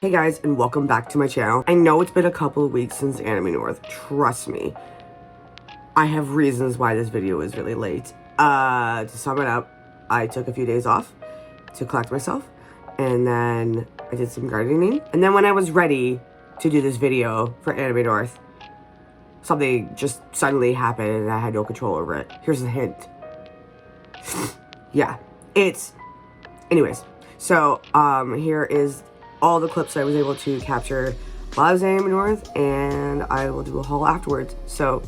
Hey guys, and welcome back to my channel. I know it's been a couple of weeks since Anime North. Trust me. I have reasons why this video is really late. To sum it up, I took a few days off to collect myself, and then I did some gardening. And then when I was ready to do this video for Anime North, something just suddenly happened and I had no control over it. Here's a hint. Yeah, anyways. So, here is all the clips I was able to capture while I was in Anime North, and I will do a haul afterwards. So,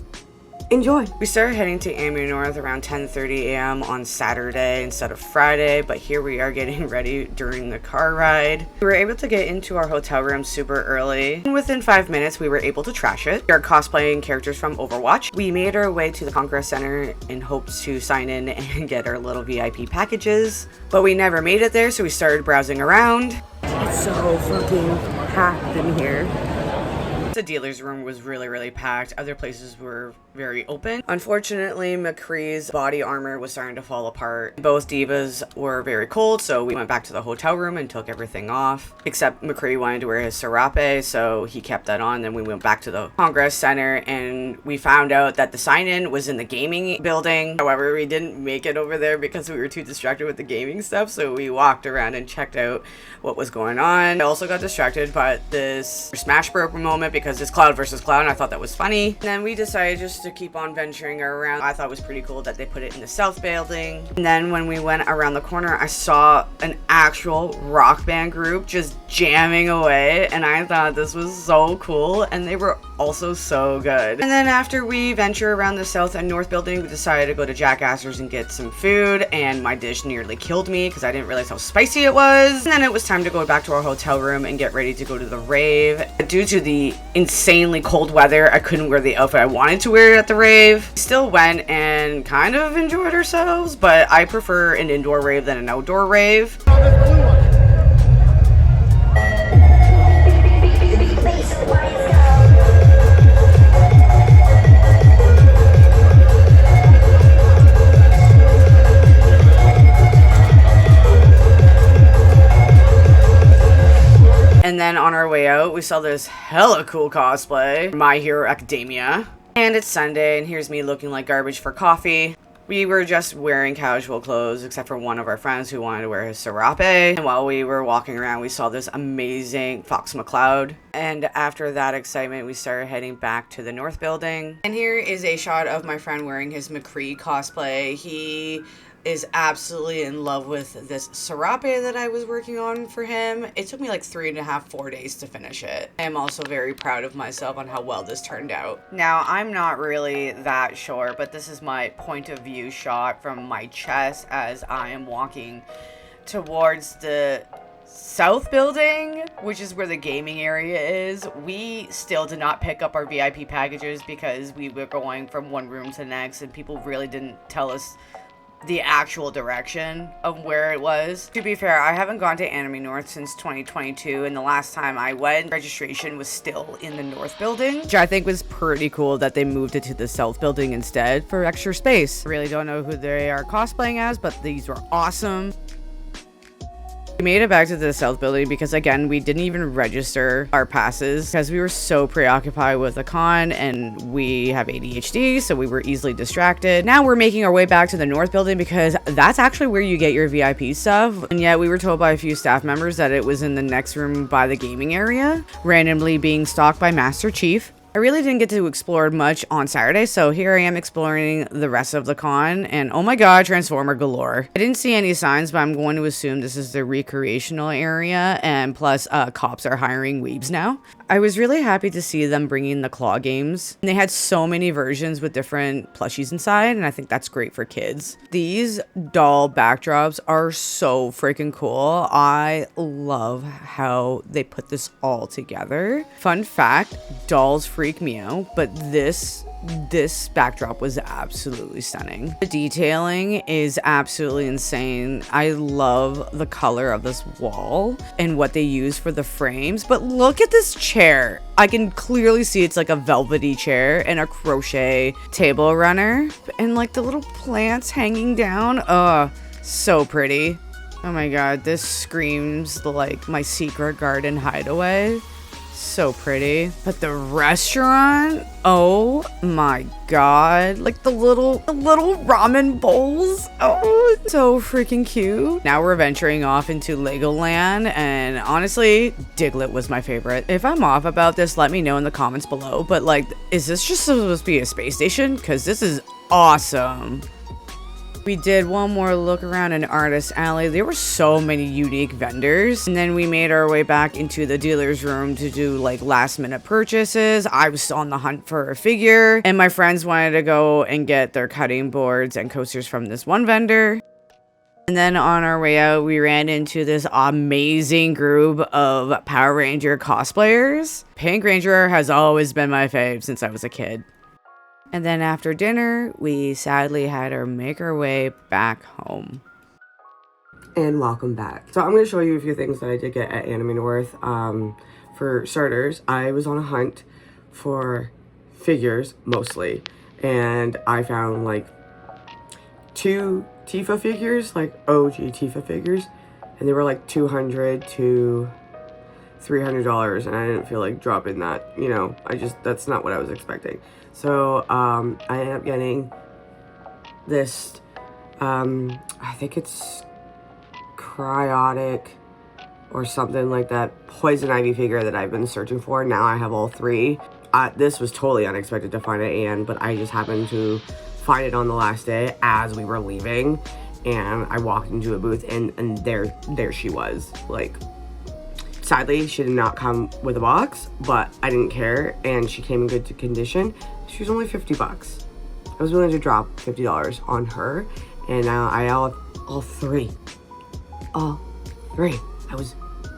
enjoy! We started heading to Anime North around 10:30 a.m. on Saturday instead of Friday, but here we are getting ready during the car ride. We were able to get into our hotel room super early, and within 5 minutes we were able to trash it. We are cosplaying characters from Overwatch. We made our way to the Congress Center in hopes to sign in and get our little VIP packages, but we never made it there, so we started browsing around. It's so fucking packed in here. The dealer's room was really packed. Other places were very open. Unfortunately, McCree's body armor was starting to fall apart. Both divas were very cold, so we went back to the hotel room and took everything off. Except McCree wanted to wear his serape, so he kept that on. Then we went back to the Congress Center and we found out that the sign-in was in the gaming building. However, we didn't make it over there because we were too distracted with the gaming stuff, so we walked around and checked out what was going on. I also got distracted by this Smash Bros moment because it's Cloud versus Cloud, and I thought that was funny. And then we decided just to keep on venturing around. I thought it was pretty cool that they put it in the South building. And then when we went around the corner, I saw an actual rock band group just jamming away, and I thought this was so cool, and they were also so good. And then after we venture around the South and North building, we decided to go to Jack Astor's and get some food, and my dish nearly killed me because I didn't realize how spicy it was. And then it was time to go back to our hotel room and get ready to go to the rave. Due to the insanely cold weather, I couldn't wear the outfit I wanted to wear at the rave. We still went and kind of enjoyed ourselves, but I prefer an indoor rave than an outdoor rave. And then on our way out, we saw this hella cool cosplay, My Hero Academia. And it's Sunday, and here's me looking like garbage for coffee. We were just wearing casual clothes, except for one of our friends who wanted to wear his serape. And while we were walking around, we saw this amazing Fox McCloud. And after that excitement, we started heading back to the North building. And here is a shot of my friend wearing his McCree cosplay. He is absolutely in love with this serape that I was working on for him. It took me like 3.5-4 days to finish it. I am also very proud of myself on how well this turned out. Now, I'm not really that short, but this is my point of view shot from my chest as I am walking towards the South building, which is where the gaming area is. We still did not pick up our VIP packages because we were going from one room to the next, and people really didn't tell us the actual direction of where it was. To be fair, I haven't gone to Anime North since 2022, and the last time I went, registration was still in the North building, which I think was pretty cool that they moved it to the South building instead for extra space. I really don't know who they are cosplaying as, but these were awesome. We made it back to the South building because, again, we didn't even register our passes because we were so preoccupied with the con, and we have ADHD, so we were easily distracted. Now we're making our way back to the North building because that's actually where you get your VIP stuff, and yet we were told by a few staff members that it was in the next room by the gaming area, randomly being stalked by Master Chief. I really didn't get to explore much on Saturday, so here I am exploring the rest of the con, and oh my god, Transformer galore. I didn't see any signs, but I'm going to assume this is the recreational area, and plus, cops are hiring weebs now. I was really happy to see them bringing the claw games. And they had so many versions with different plushies inside, and I think that's great for kids. These doll backdrops are so freaking cool. I love how they put this all together. Fun fact, dolls freak me out, but this backdrop was absolutely stunning. The detailing is absolutely insane. I love the color of this wall and what they use for the frames, but look at this chair. I can clearly see it's like a velvety chair and a crochet table runner, and like the little plants hanging down. Oh, so pretty. Oh my god, this screams like my secret garden hideaway. So pretty. But the restaurant, oh my god, like the little ramen bowls. Oh, it's so freaking cute. Now we're venturing off into Legoland, and honestly, Diglett was my favorite. If I'm off about this, let me know in the comments below, but like, is this just supposed to be a space station? Because this is awesome. We did one more look around an artist alley. There were so many unique vendors. And then we made our way back into the dealer's room to do like last minute purchases. I was still on the hunt for a figure, and my friends wanted to go and get their cutting boards and coasters from this one vendor. And then on our way out, we ran into this amazing group of Power Ranger cosplayers. Pink Ranger has always been my fave since I was a kid. And then after dinner, we sadly had to make our way back home. And welcome back. So I'm going to show you a few things that I did get at Anime North. For starters, I was on a hunt for figures, mostly. And I found like 2 Tifa figures, like OG Tifa figures. And they were like $200 to $300, and I didn't feel like dropping that, you know. That's not what I was expecting. So I ended up getting this I think it's cryotic or something like that poison ivy figure that I've been searching for. Now I have all 3. This was totally unexpected to find at Anne, but I just happened to find it on the last day as we were leaving, and I walked into a booth, and there she was. Like, sadly, she did not come with a box, but I didn't care, and she came in good condition. She was only 50 bucks. I was willing to drop $50 on her, and now I have all 3. All 3. I was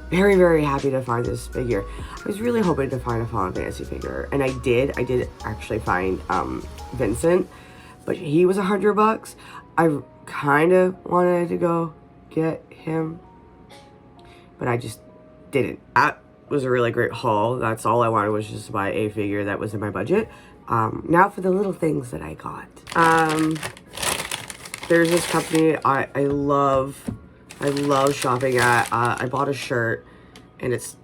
very, very happy to find this figure. I was really hoping to find a Final Fantasy figure, and I did actually find Vincent, but he was $100. I kind of wanted to go get him, but I just didn't. That was a really great haul. That's all I wanted, was just to buy a figure that was in my budget. Now for the little things that I got. There's this company I love shopping at. I bought a shirt, and it's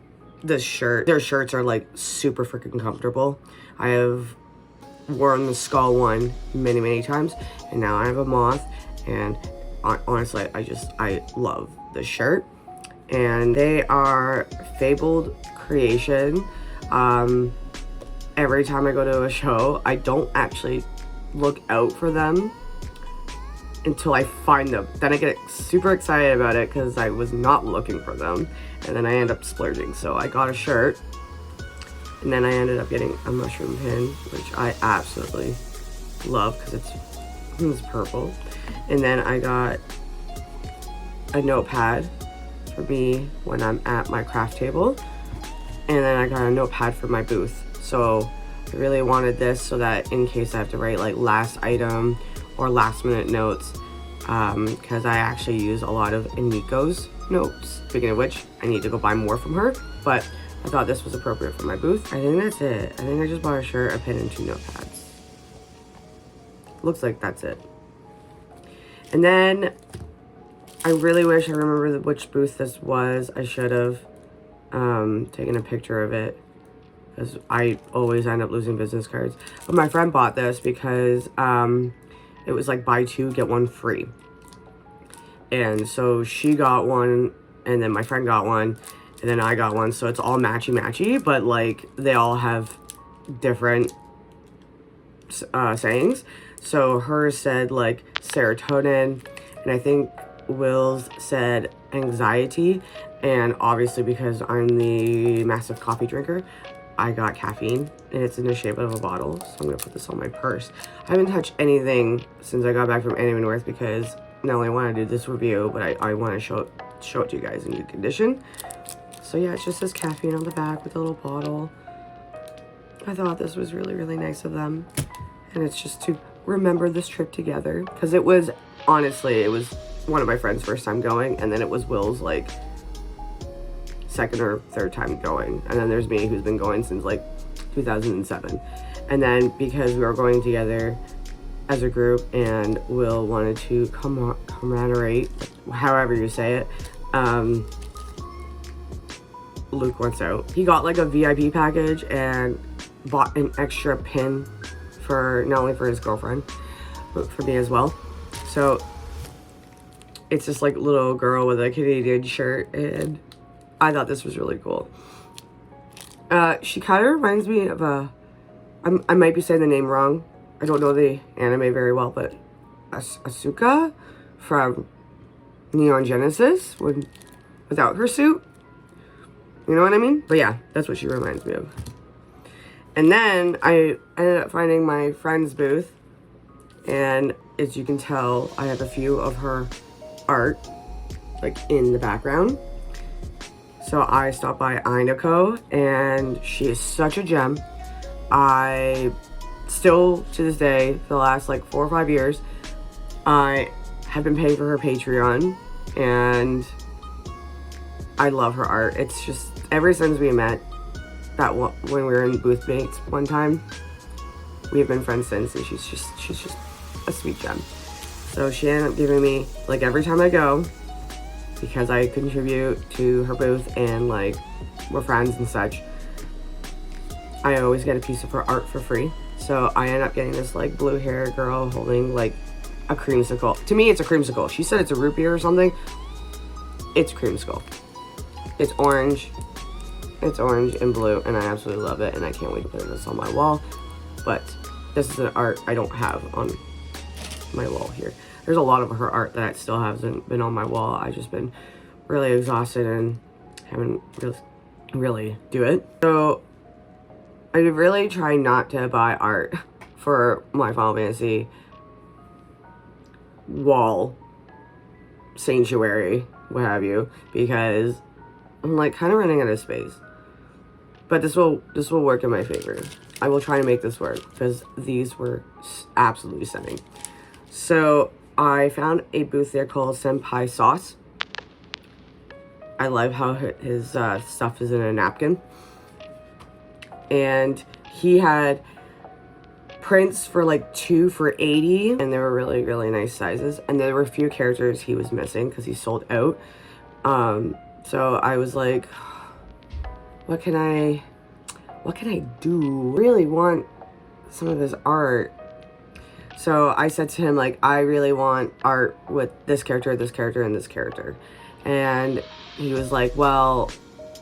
this shirt. Their shirts are like super freaking comfortable. I have worn the skull one many times, and now I have a moth, and honestly, I love this shirt. And they are Fabled Creation. Every time I go to a show, I don't actually look out for them until I find them. Then I get super excited about it because I was not looking for them, and then I end up splurging. So I got a shirt, and then I ended up getting a mushroom pin, which I absolutely love because it's purple. And then I got a notepad for me when I'm at my craft table, and then I got a notepad for my booth. So I really wanted this so that in case I have to write like last item or last minute notes, because I actually use a lot of Aniko's notes. Speaking of which, I need to go buy more from her, but I thought this was appropriate for my booth. I think that's it. I think I just bought a shirt, a pen, and 2 notepads. Looks like that's it. And then I really wish I remember which booth this was. I should have taken a picture of it, because I always end up losing business cards. But my friend bought this because it was like buy 2, get 1 free. And so she got one, and then my friend got one, and then I got one. So it's all matchy, but like they all have different sayings. So hers said like serotonin, and I think Will's said anxiety. And obviously, because I'm the massive coffee drinker, I got caffeine, and it's in the shape of a bottle. So I'm gonna put this on my purse. I haven't touched anything since I got back from Anime North, because not only want to do this review, but I want to show it to you guys in good condition. So yeah, it just says caffeine on the back with a little bottle. I thought this was really, really nice of them, and it's just to remember this trip together, because it was, honestly, it was one of my friends' first time going, and then it was Will's like second or third time going, and then there's me, who's been going since like 2007. And then because we were going together, as a group, and Will wanted to camaraderate, however you say it. Luke wants out. He got like a VIP package and bought an extra pin for not only for his girlfriend, but for me as well. So it's this like little girl with a Canadian shirt, and I thought this was really cool. She kind of reminds me of I might be saying the name wrong. I don't know the anime very well, but Asuka from Neon Genesis without her suit. You know what I mean? But yeah, that's what she reminds me of. And then I ended up finding my friend's booth, and as you can tell, I have a few of her art like in the background. So I stopped by Inako, and she is such a gem. I still, to this day, for the last like 4 or 5 years, I have been paying for her Patreon, and I love her art. It's just, ever since we met, when we were in booth mates one time, we have been friends since, and she's just a sweet gem. So she ended up giving me, like, every time I go, because I contribute to her booth and like we're friends and such, I always get a piece of her art for free. So I ended up getting this like blue hair girl holding like a creamsicle. To me, it's a creamsicle. She said it's a root beer or something. It's creamsicle. It's orange. It's orange and blue, and I absolutely love it, and I can't wait to put this on my wall. But this is an art I don't have on my wall here. There's a lot of her art that still hasn't been on my wall. I've just been really exhausted and haven't really do it. So I really try not to buy art for my Final Fantasy wall, sanctuary, what have you, because I'm like kind of running out of space. But this will work in my favor. I will try to make this work because these were absolutely stunning. So I found a booth there called Senpai Sauce. I love how his stuff is in a napkin. And he had prints for like 2 for $80, and they were really, really nice sizes. And there were a few characters he was missing because he sold out. So I was like, what can I do? I really want some of his art. So I said to him, like, I really want art with this character, and this character. And he was like, well,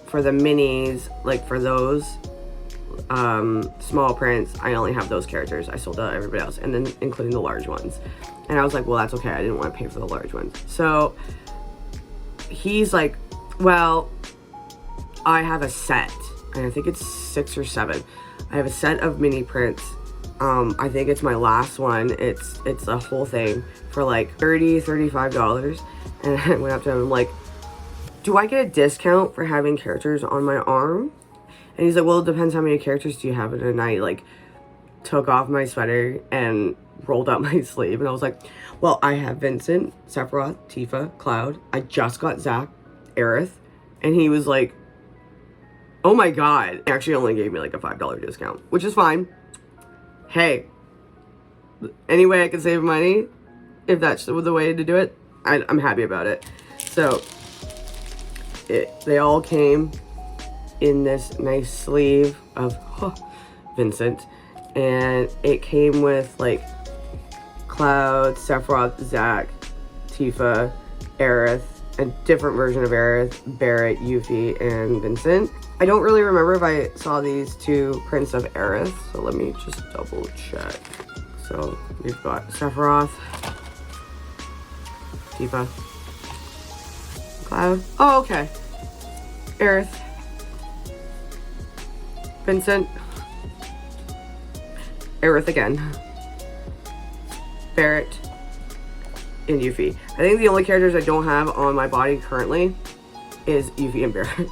for the minis, like for those small prints, I only have those characters. I sold out everybody else, and then including the large ones. And I was like, well, that's okay. I didn't want to pay for the large ones. So he's like, well, I have a set, and I think it's 6 or 7. I have a set of mini prints. I think it's my last one. It's a whole thing for like $35. And I went up to him, I'm like, do I get a discount for having characters on my arm? And he's like, well, it depends how many characters do you have. And I like took off my sweater and rolled up my sleeve. And I was like, well, I have Vincent, Sephiroth, Tifa, Cloud. I just got Zack, Aerith. And he was like, oh my God. He actually only gave me like a $5 discount, which is fine. Hey, any way I can save money, if that's the way to do it, I'm happy about it. So they all came in this nice sleeve of Vincent, and it came with like Cloud, Sephiroth, Zack, Tifa, Aerith, a different version of Aerith, Barrett, Yuffie, and Vincent. I don't really remember if I saw these 2 prints of Aerith, so let me just double check. So we've got Sephiroth, Tifa, Cloud. Oh, okay. Aerith, Vincent, Aerith again, Barrett, and Yuffie. I think the only characters I don't have on my body currently is Yuffie and Barrett.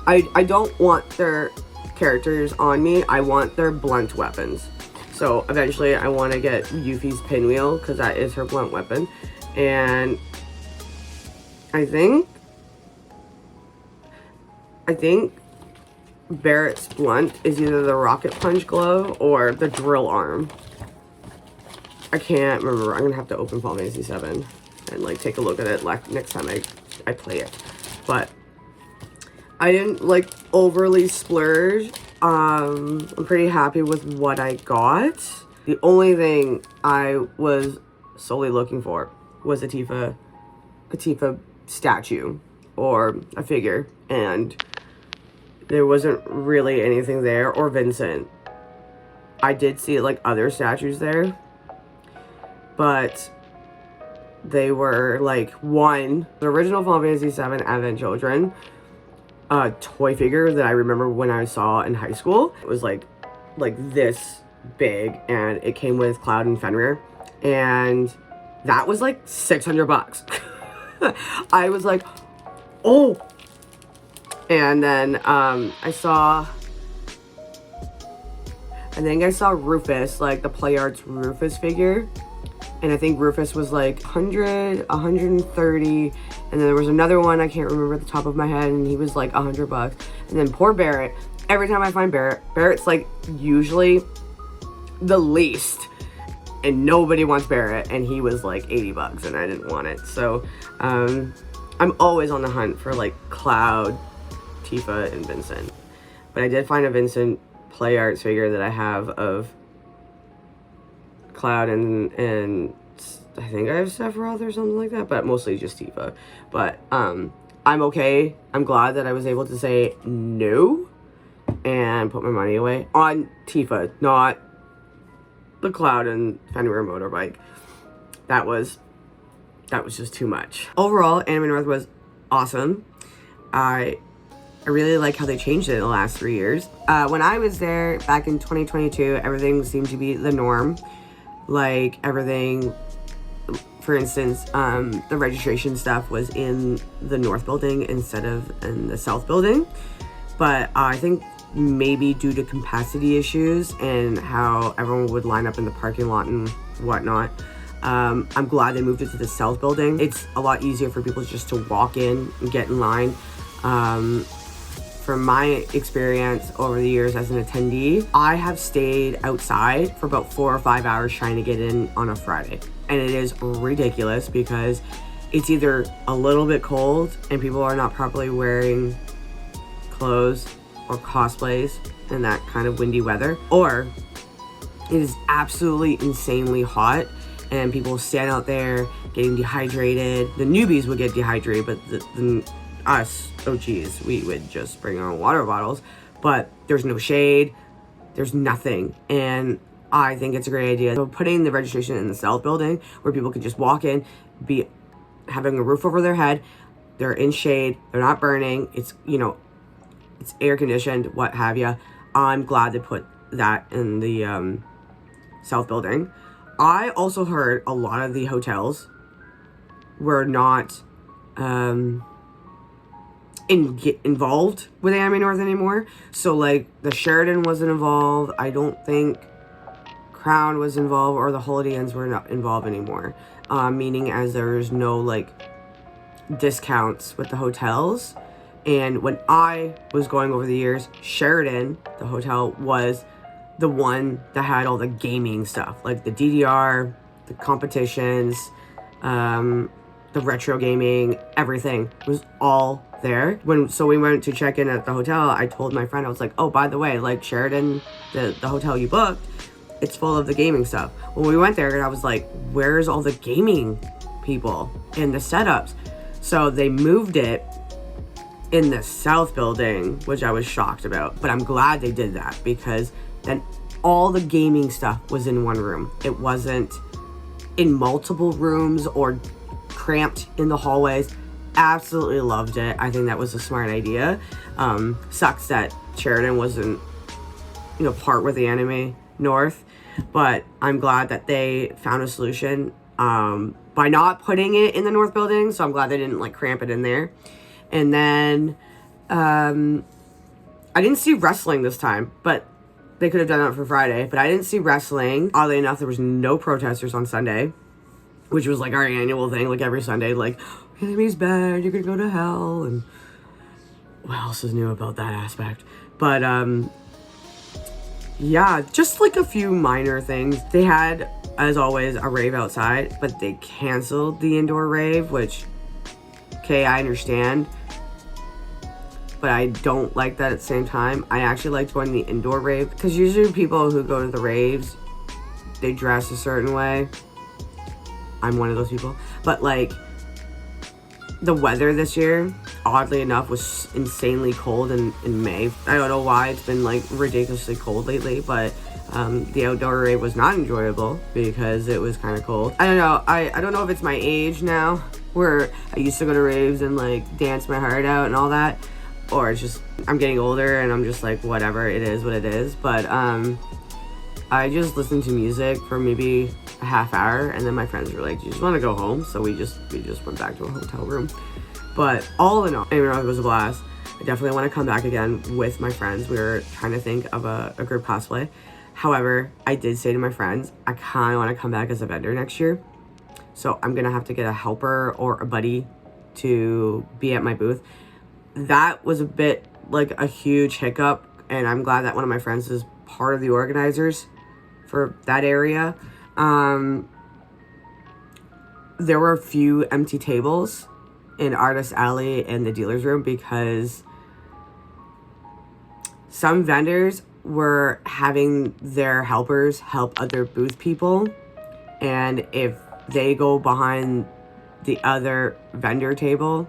I don't want their characters on me. I want their blunt weapons. So eventually I want to get Yuffie's pinwheel because that is her blunt weapon. And I think Barrett's blunt is either the rocket punch glove or the drill arm. I can't remember. I'm gonna have to open Final Fantasy 7 and like take a look at it like next time I play it. But I didn't like overly splurge. I'm pretty happy with what I got. The only thing I was solely looking for was a Tifa statue or a figure, and there wasn't really anything there, or Vincent. I did see like other statues there, but they were like the original Final Fantasy 7 Advent Children toy figure that I remember when I saw in high school. It was like this big, and it came with Cloud and Fenrir, and that was like $600. I was like, oh. And then I think I saw Rufus, like the Play Arts Rufus figure, and I think Rufus was like 130, and then there was another one I can't remember at the top of my head, and he was like $100. And then poor Barrett, every time I find Barrett's like usually the least, and nobody wants Barrett, and he was like $80 and I didn't want it. So I'm always on the hunt for like Cloud, Tifa, and Vincent. But I did find a Vincent Play Arts figure that I have of Cloud and I think I have Sephiroth or something like that, but mostly just Tifa. But I'm okay. I'm glad that I was able to say no and put my money away on Tifa, not the Cloud and Fenrir motorbike. That was just too much. Overall, Anime North was awesome. I really like how they changed it in the last 3 years. When I was there back in 2022, everything seemed to be the norm. Like everything, for instance, the registration stuff was in the North building instead of in the South building. But I think maybe due to capacity issues and how everyone would line up in the parking lot and whatnot, I'm glad they moved it to the South building. It's a lot easier for people just to walk in and get in line. From my experience over the years as an attendee, I have stayed outside for about 4 or 5 hours trying to get in on a Friday. And it is ridiculous because it's either a little bit cold and people are not properly wearing clothes or cosplays in that kind of windy weather, or it is absolutely insanely hot and people stand out there getting dehydrated. The newbies would get dehydrated, but us OGs, we would just bring our own water bottles. But there's no shade, there's nothing, and I think it's a great idea. So putting the registration in the South building where people can just walk in, be having a roof over their head, they're in shade, they're not burning, it's, you know, it's air conditioned, what have you. I'm glad they put that in the South building. I also heard a lot of the hotels were not involved with Anime North anymore. So like the Sheraton wasn't involved. I don't think Crown was involved, or the Holiday Inns were not involved anymore. Meaning as there's no like discounts with the hotels. And when I was going over the years, Sheraton, the hotel, was the one that had all the gaming stuff, like the DDR, the competitions, the retro gaming, everything was all there. So we went to check in at the hotel, I told my friend, I was like, oh, by the way, like Sheraton, the hotel you booked, it's full of the gaming stuff. When we went there, I was like, where's all the gaming people and the setups? So they moved it in the South building, which I was shocked about, but I'm glad they did that because then all the gaming stuff was in one room. It wasn't in multiple rooms or cramped in the hallways. Absolutely loved it. I think that was a smart idea. Sucks that Sheridan wasn't, part with the Anime North, but I'm glad that they found a solution by not putting it in the North building. So I'm glad they didn't cramp it in there. And then I didn't see wrestling this time, but they could have done that for Friday. But I didn't see wrestling. Oddly enough, there was no protesters on Sunday, which was our annual thing, every Sunday, enemy's bad, you're gonna go to hell, and what else is new about that aspect? But yeah, just like a few minor things. They had, as always, a rave outside, but they canceled the indoor rave, which, okay, I understand, but I don't like that at the same time. I actually like going to the indoor rave, because usually people who go to the raves, they dress a certain way. I'm one of those people. But like, the weather this year, oddly enough, was insanely cold in May. I don't know why it's been like ridiculously cold lately, but the outdoor rave was not enjoyable because it was kind of cold. I don't know. I don't know if it's my age now, where I used to go to raves and like dance my heart out and all that, or it's just I'm getting older and I'm just like, whatever, it is what it is. But I just listened to music for maybe a half hour, and then my friends were like, "Do you just want to go home?" So we just went back to a hotel room. But all in all, it was a blast. I definitely want to come back again with my friends. We were trying to think of a group cosplay. However, I did say to my friends, I kind of want to come back as a vendor next year. So I'm gonna have to get a helper or a buddy to be at my booth. That was a bit like a huge hiccup, and I'm glad that one of my friends is part of the organizers for that area. There were a few empty tables in Artist Alley and the dealer's room because some vendors were having their helpers help other booth people, and if they go behind the other vendor table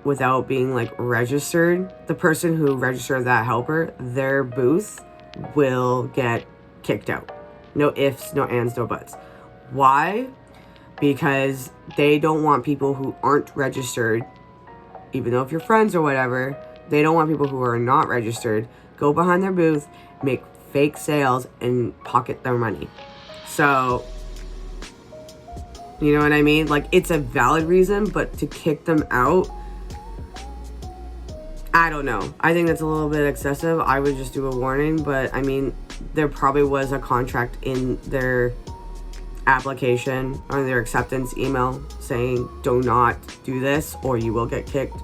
without being like registered, the person who registered that helper, their booth will get kicked out. No ifs, no ands, no buts. Why? Because they don't want people who aren't registered, even though if you're friends or whatever, they don't want people who are not registered go behind their booth, make fake sales, and pocket their money. So, you know what I mean? Like, it's a valid reason, but to kick them out, I don't know. I think that's a little bit excessive. I would just do a warning, but I mean, there probably was a contract in their application or their acceptance email saying, do not do this or you will get kicked.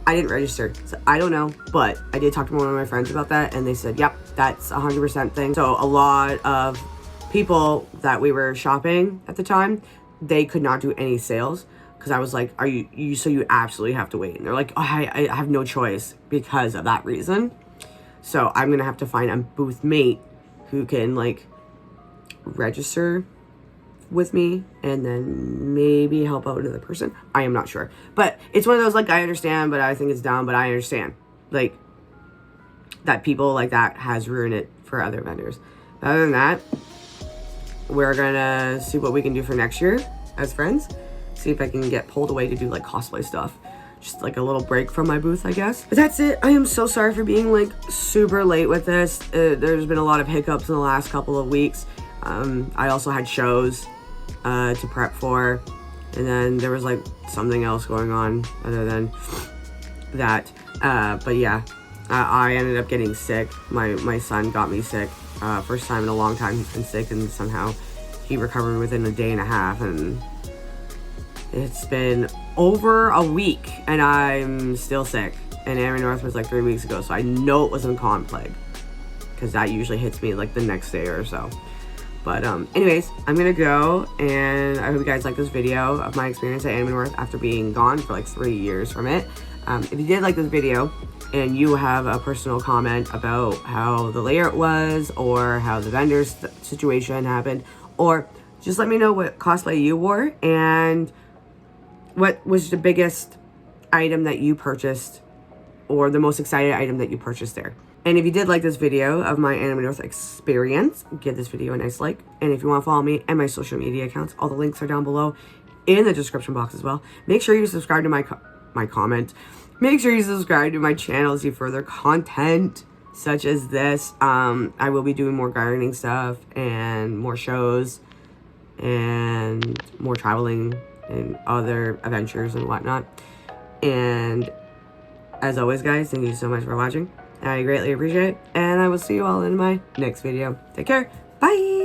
I didn't register, so I don't know, but I did talk to one of my friends about that, and they said, yep, that's 100% thing. So a lot of people that we were shopping at the time, they could not do any sales. Because I was like, are you so you absolutely have to wait. And they're like, oh, I have no choice because of that reason. So I'm going to have to find a booth mate who can like register with me and then maybe help out another person. I am not sure. But it's one of those, like, I understand, but I think it's dumb, but I understand. Like, that people like that has ruined it for other vendors. But other than that, we're going to see what we can do for next year as friends. See if I can get pulled away to do like cosplay stuff. Just like a little break from my booth, I guess. But that's it. I am so sorry for being like super late with this. There's been a lot of hiccups in the last couple of weeks. I also had shows to prep for, and then there was like something else going on other than that. But yeah, I ended up getting sick. My son got me sick. First time in a long time he's been sick, and somehow he recovered within a day and a half, and it's been over a week and I'm still sick. And Aaron North was like 3 weeks ago, so I know it wasn't Con Plague, because that usually hits me like the next day or so. But anyways, I'm gonna go, and I hope you guys like this video of my experience at Anime North after being gone for like 3 years from it. If you did like this video and you have a personal comment about how the layout was, or how the vendor's situation happened, or just let me know what cosplay you wore and what was the biggest item that you purchased, or the most excited item that you purchased there. And if you did like this video of my Anime North experience, give this video a nice like. And if you want to follow me and my social media accounts, all the links are down below in the description box as well. Make sure you subscribe to my comment. Make sure you subscribe to my channel to see further content such as this. I will be doing more gardening stuff and more shows and more traveling and other adventures and whatnot. And as always, guys, thank you so much for watching. I greatly appreciate it, and I will see you all in my next video. Take care. Bye.